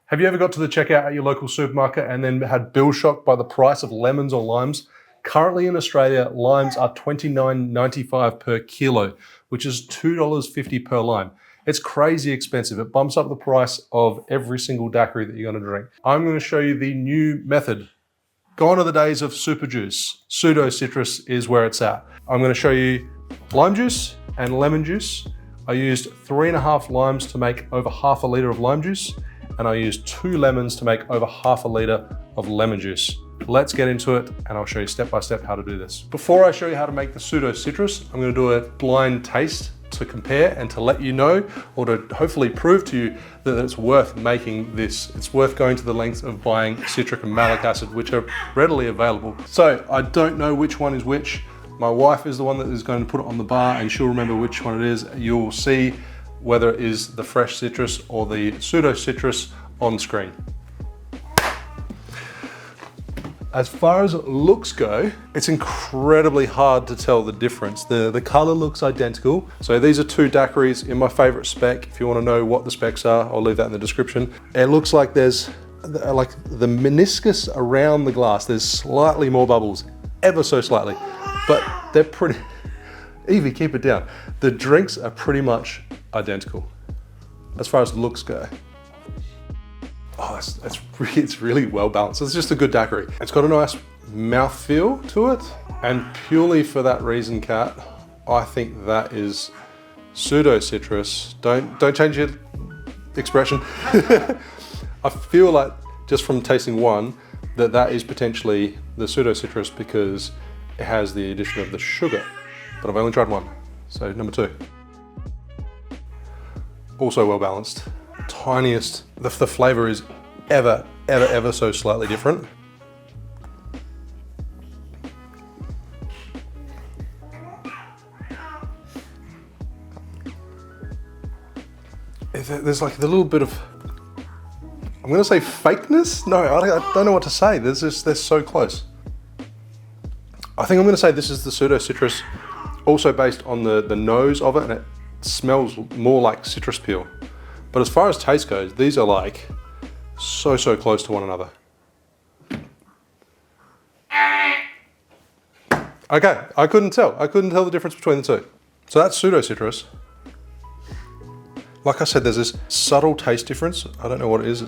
Have you ever got to the checkout at your local supermarket and then had bill shock by the price of lemons or limes? Currently in Australia, limes are $29.95 per kilo, which is $2.50 per lime. It's crazy expensive. It bumps up the price of every single daiquiri that you're going to drink. I'm going to show you the new method. Gone are the days of super juice. Pseudo Citrus is where it's at. I'm going to show you lime juice and lemon juice. I used 3.5 limes to make over half a litre of lime juice, and I used 2 lemons to make over half a litre of lemon juice. Let's get into it, and I'll show you step by step how to do this. Before I show you how to make the Pseudo Citrus, I'm going to do a blind taste to compare and to let you know, or to hopefully prove to you that it's worth making this. It's worth going to the length of buying citric and malic acid, which are readily available. So I don't know which one is which. My wife is the one that is going to put it on the bar, and she'll remember which one it is. You'll see whether it is the fresh citrus or the Pseudo Citrus on screen. As far as looks go, it's incredibly hard to tell the difference. The color looks identical. So these are 2 daiquiris in my favorite spec. If you want to know what the specs are, I'll leave that in the description. It looks like there's like the meniscus around the glass. There's slightly more bubbles, ever so slightly, but they're pretty, Evie, keep it down. The drinks are pretty much identical as far as looks go. Oh, it's really well balanced. It's just a good daiquiri. It's got a nice mouthfeel to it, and purely for that reason, Kat, I think that is Pseudo Citrus. Don't change your expression. I feel like just from tasting one that is potentially the Pseudo Citrus because it has the addition of the sugar, but I've only tried one, so number 2. Also well balanced. Tiniest, the flavor is ever so slightly different. There's like a little bit of, I'm gonna say fakeness? No, I don't know what to say. They're so close. I think I'm gonna say this is the Pseudo Citrus, also based on the nose of it, and it smells more like citrus peel. But as far as taste goes, these are like so close to one another. Okay, I couldn't tell the difference between the 2. So that's Pseudo Citrus. Like I said, there's this subtle taste difference. I don't know what it is,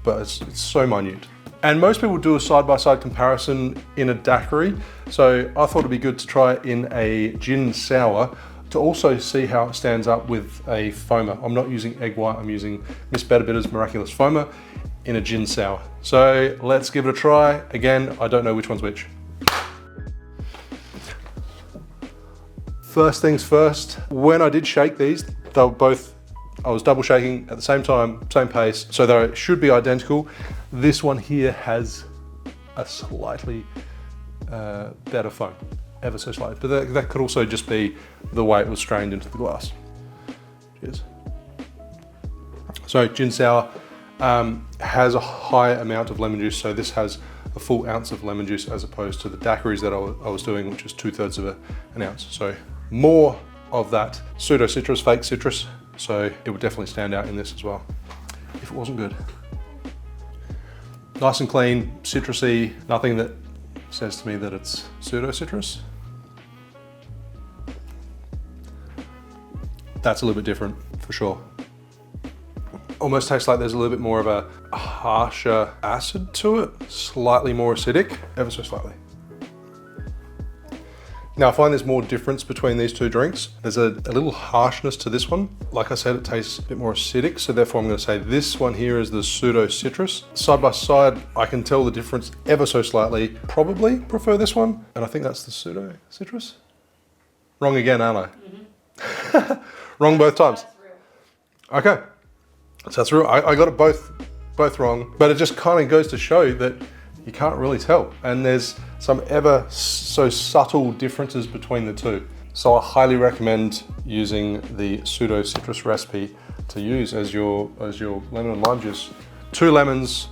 but it's so minute. And most people do a side-by-side comparison in a daiquiri. So I thought it'd be good to try it in a gin sour, to also see how it stands up with a foamer. I'm not using egg white, I'm using Miss Better Bitter's Miraculous Foamer in a gin sour. So let's give it a try. Again, I don't know which one's which. First things first, when I did shake these, they were both, I was double shaking at the same time, same pace, so they should be identical. This one here has a slightly better foam. Ever so slightly, but that could also just be the way it was strained into the glass. Cheers. So gin sour has a high amount of lemon juice, so this has a full ounce of lemon juice as opposed to the daiquiris that I was doing, which is 2/3 of an ounce. So more of that Pseudo Citrus, fake citrus, so it would definitely stand out in this as well, if it wasn't good. Nice and clean, citrusy, nothing that says to me that it's Pseudo Citrus. That's a little bit different, for sure. Almost tastes like there's a little bit more of a harsher acid to it, slightly more acidic, ever so slightly. Now I find there's more difference between these 2 drinks. There's a little harshness to this one. Like I said, it tastes a bit more acidic, so therefore I'm gonna say this one here is the Pseudo Citrus. Side by side, I can tell the difference ever so slightly. Probably prefer this one, and I think that's the Pseudo Citrus. Wrong again, aren't I? Mm-hmm. Wrong both times. Okay, so that's real. I got it both wrong, but it just kind of goes to show that you can't really tell, and there's some ever so subtle differences between the 2. So I highly recommend using the Pseudo Citrus recipe to use as your lemon and lime juice. 2 lemons,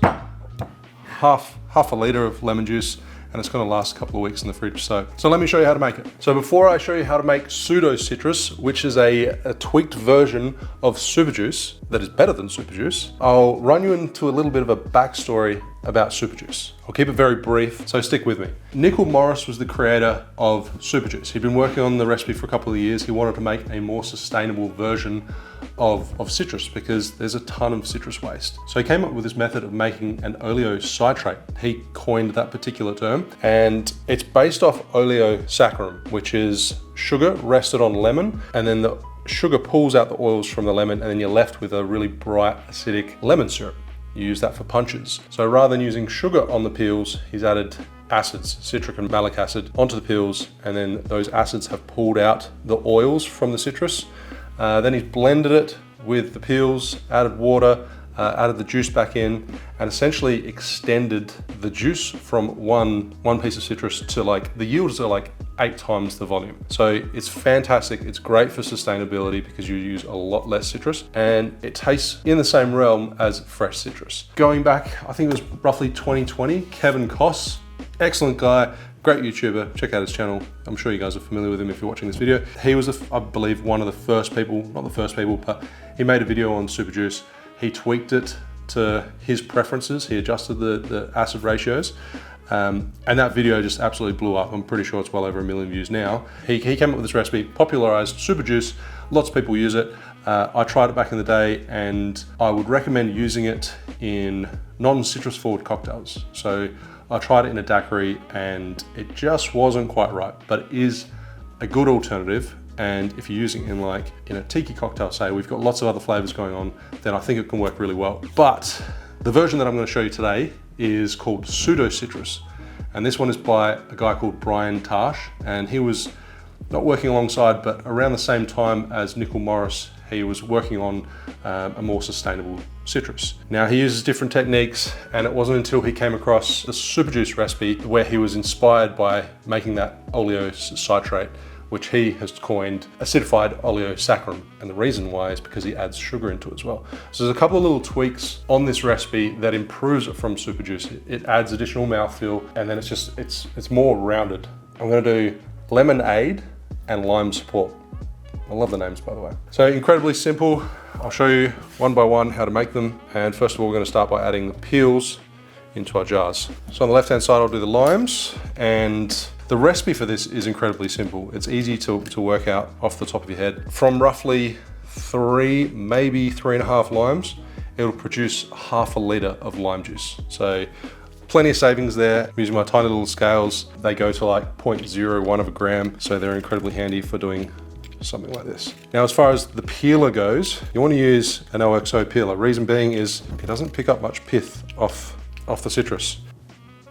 half a litre of lemon juice, and it's gonna last a couple of weeks in the fridge. So let me show you how to make it. So before I show you how to make Pseudo Citrus, which is a tweaked version of superjuice that is better than superjuice, I'll run you into a little bit of a backstory about superjuice. I'll keep it very brief, so stick with me. Nickel Morris was the creator of superjuice. He'd been working on the recipe for a couple of years. He wanted to make a more sustainable version of citrus because there's a ton of citrus waste. So he came up with this method of making an oleocitrate. He coined that particular term, and it's based off oleosaccharum, which is sugar rested on lemon, and then the sugar pulls out the oils from the lemon, and then you're left with a really bright acidic lemon syrup. You use that for punches. So rather than using sugar on the peels, he's added acids, citric and malic acid, onto the peels, and then those acids have pulled out the oils from the citrus. Then he's blended it with the peels, added water, added the juice back in, and essentially extended the juice from one piece of citrus to like, the yields are like 8 times the volume. So it's fantastic. It's great for sustainability because you use a lot less citrus, and it tastes in the same realm as fresh citrus. Going back, I think it was roughly 2020, Kevin Koss, excellent guy, great YouTuber, check out his channel. I'm sure you guys are familiar with him if you're watching this video. He was, I believe, one of the first people, not the first people, but he made a video on superjuice. He tweaked it to his preferences. He adjusted the acid ratios. And that video just absolutely blew up. I'm pretty sure it's well over 1 million views now. He came up with this recipe, popularized superjuice. Lots of people use it. I tried it back in the day, and I would recommend using it in non-citrus forward cocktails. So I tried it in a daiquiri and it just wasn't quite right, but it is a good alternative. And if you're using it in a tiki cocktail, say, we've got lots of other flavors going on, then I think it can work really well. But the version that I'm going to show you today is called Pseudo Citrus. And this one is by a guy called Brian Tasch. And he was not working alongside, but around the same time as Nickel Morris, he was working on a more sustainable citrus. Now he uses different techniques, and it wasn't until he came across the superjuice recipe where he was inspired by making that oleocitrate, which he has coined acidified oleosaccharum. And the reason why is because he adds sugar into it as well. So there's a couple of little tweaks on this recipe that improves it from superjuice. It adds additional mouthfeel, and then it's more rounded. I'm gonna do lemon AIDE and lime support. I love the names, by the way. So incredibly simple. I'll show you one by one how to make them. And first of all, we're gonna start by adding the peels into our jars. So on the left-hand side, I'll do the limes, and the recipe for this is incredibly simple. It's easy to work out off the top of your head. From roughly 3, maybe 3.5 limes, it'll produce 1/2 liter of lime juice. So plenty of savings there. I'm using my tiny little scales. They go to like 0.01 of a gram, so they're incredibly handy for doing something like this. Now, as far as the peeler goes, you want to use an OXO peeler. Reason being is it doesn't pick up much pith off the citrus.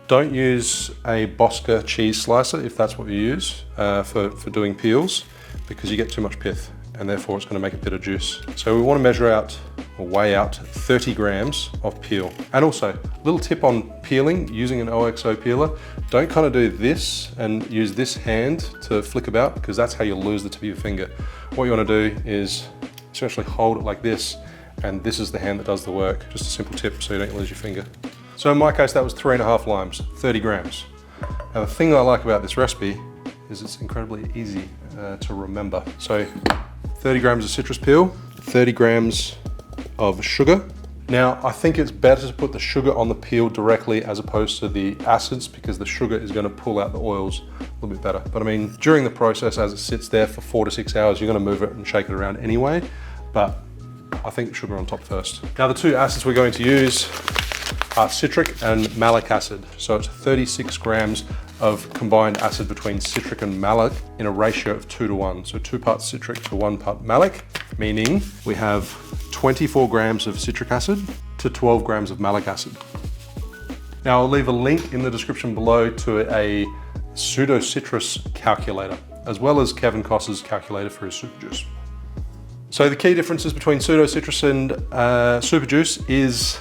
Don't use a Bosca cheese slicer if that's what you use for doing peels, because you get too much pith, and therefore it's going to make a bit of juice. So we want to measure out or weigh out 30 grams of peel. And also, little tip on peeling using an OXO peeler, don't kind of do this and use this hand to flick about, because that's how you'll lose the tip of your finger. What you want to do is essentially hold it like this, and this is the hand that does the work. Just a simple tip so you don't lose your finger. So in my case, that was 3.5 limes, 30 grams. Now the thing I like about this recipe is it's incredibly easy to remember. So 30 grams of citrus peel, 30 grams of sugar. Now I think it's better to put the sugar on the peel directly as opposed to the acids, because the sugar is going to pull out the oils a little bit better. But I mean, during the process, as it sits there for 4 to 6 hours, you're going to move it and shake it around anyway. But I think sugar on top first. Now the 2 acids we're going to use are citric and malic acid. So it's 36 grams of combined acid between citric and malic in a ratio of 2 to 1. So 2 parts citric to 1 part malic, meaning we have 24 grams of citric acid to 12 grams of malic acid. Now I'll leave a link in the description below to a Pseudo Citrus calculator, as well as Kevin Koss's calculator for his superjuice. So the key differences between Pseudo Citrus and superjuice is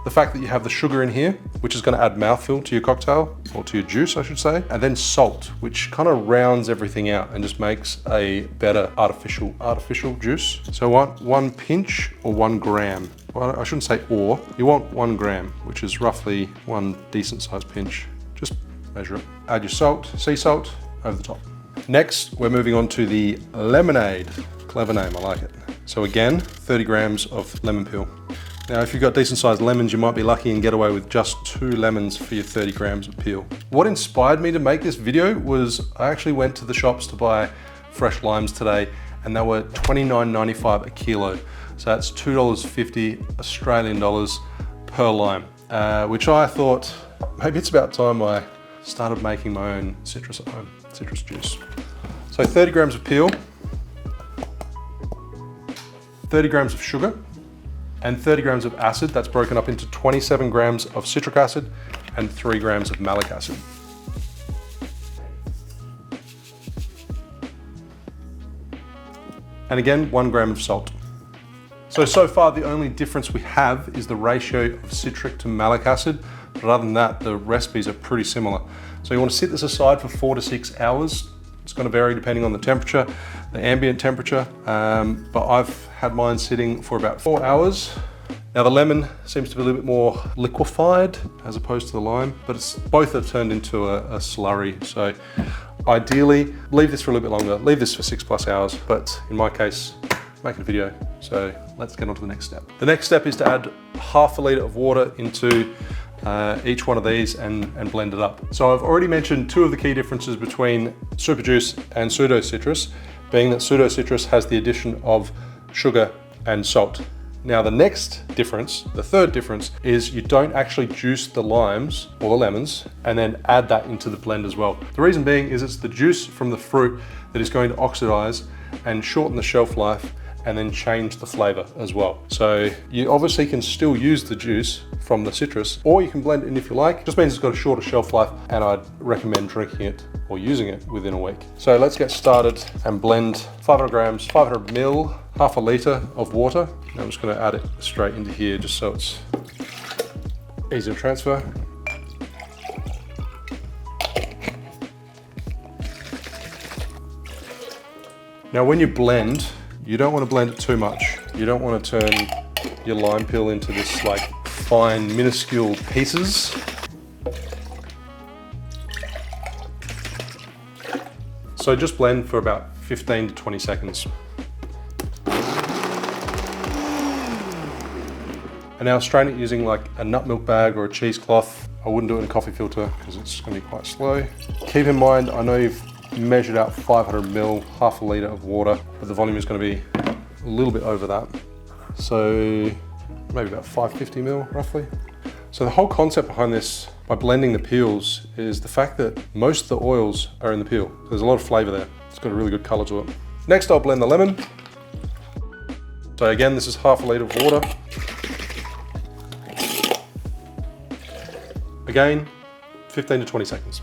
the fact that you have the sugar in here, which is going to add mouthfeel to your cocktail, or to your juice, I should say, and then salt, which kind of rounds everything out and just makes a better artificial juice. So I want 1 pinch or 1 gram. Well, I shouldn't say or. You want 1 gram, which is roughly 1 decent sized pinch. Just measure it. Add your salt, sea salt, over the top. Next, we're moving on to the lemonade. Clever name, I like it. So again, 30 grams of lemon peel. Now, if you've got decent sized lemons, you might be lucky and get away with just 2 lemons for your 30 grams of peel. What inspired me to make this video was I actually went to the shops to buy fresh limes today, and they were $29.95 a kilo. So that's $2.50 Australian dollars per lime, which I thought maybe it's about time I started making my own citrus at home, citrus juice. So 30 grams of peel, 30 grams of sugar, and 30 grams of acid. That's broken up into 27 grams of citric acid and 3 grams of malic acid. And again, 1 gram of salt. So far the only difference we have is the ratio of citric to malic acid, but other than that, the recipes are pretty similar. So you want to sit this aside for 4 to 6 hours. It's going to vary depending on the temperature, the ambient temperature, but I've had mine sitting for about 4 hours. Now the lemon seems to be a little bit more liquefied as opposed to the lime, but both have turned into a slurry. So ideally, leave this for a little bit longer. Leave this for 6+ hours, but in my case, making a video. So let's get on to the next step. The next step is to add half a litre of water into each one of these and blend it up. So I've already mentioned 2 of the key differences between superjuice and pseudo citrus, being that pseudo citrus has the addition of sugar and salt. Now the next difference, the third difference, is you don't actually juice the limes or the lemons and then add that into the blend as well. The reason being is it's the juice from the fruit that is going to oxidize and shorten the shelf life and then change the flavor as well. So you obviously can still use the juice from the citrus, or you can blend it in if you like. It just means it's got a shorter shelf life, and I'd recommend drinking it or using it within a week. So let's get started and blend 500 grams, 500 ml, half a litre of water. I'm just gonna add it straight into here just so it's easy to transfer. Now when you blend, you don't want to blend it too much. You don't want to turn your lime peel into this like fine, minuscule pieces. So just blend for about 15 to 20 seconds. And now strain it using like a nut milk bag or a cheesecloth. I wouldn't do it in a coffee filter because it's going to be quite slow. Keep in mind, I know you've measured out 500 ml, half a litre of water, but the volume is going to be a little bit over that. So maybe about 550 ml roughly. So the whole concept behind this, by blending the peels, is the fact that most of the oils are in the peel. There's a lot of flavour there. It's got a really good colour to it. Next I'll blend the lemon. So again, this is half a litre of water. Again, 15 to 20 seconds.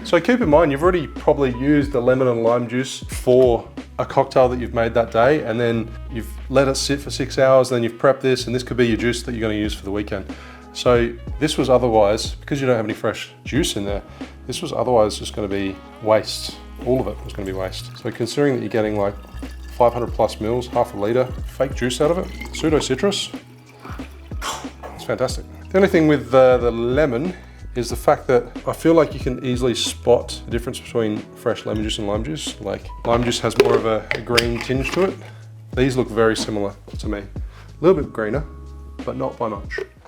So keep in mind, you've already probably used the lemon and lime juice for a cocktail that you've made that day, and then you've let it sit for 6 hours, then you've prepped this, and this could be your juice that you're going to use for the weekend. So this was otherwise, because you don't have any fresh juice in there, this was otherwise just going to be waste. All of it was going to be waste. So considering that you're getting like 500 plus mils, half a litre, fake juice out of it, pseudo citrus, it's fantastic. The only thing with the lemon is the fact that I feel like you can easily spot the difference between fresh lemon juice and lime juice. Like lime juice has more of a green tinge to it. These look very similar to me. A little bit greener, but not by much.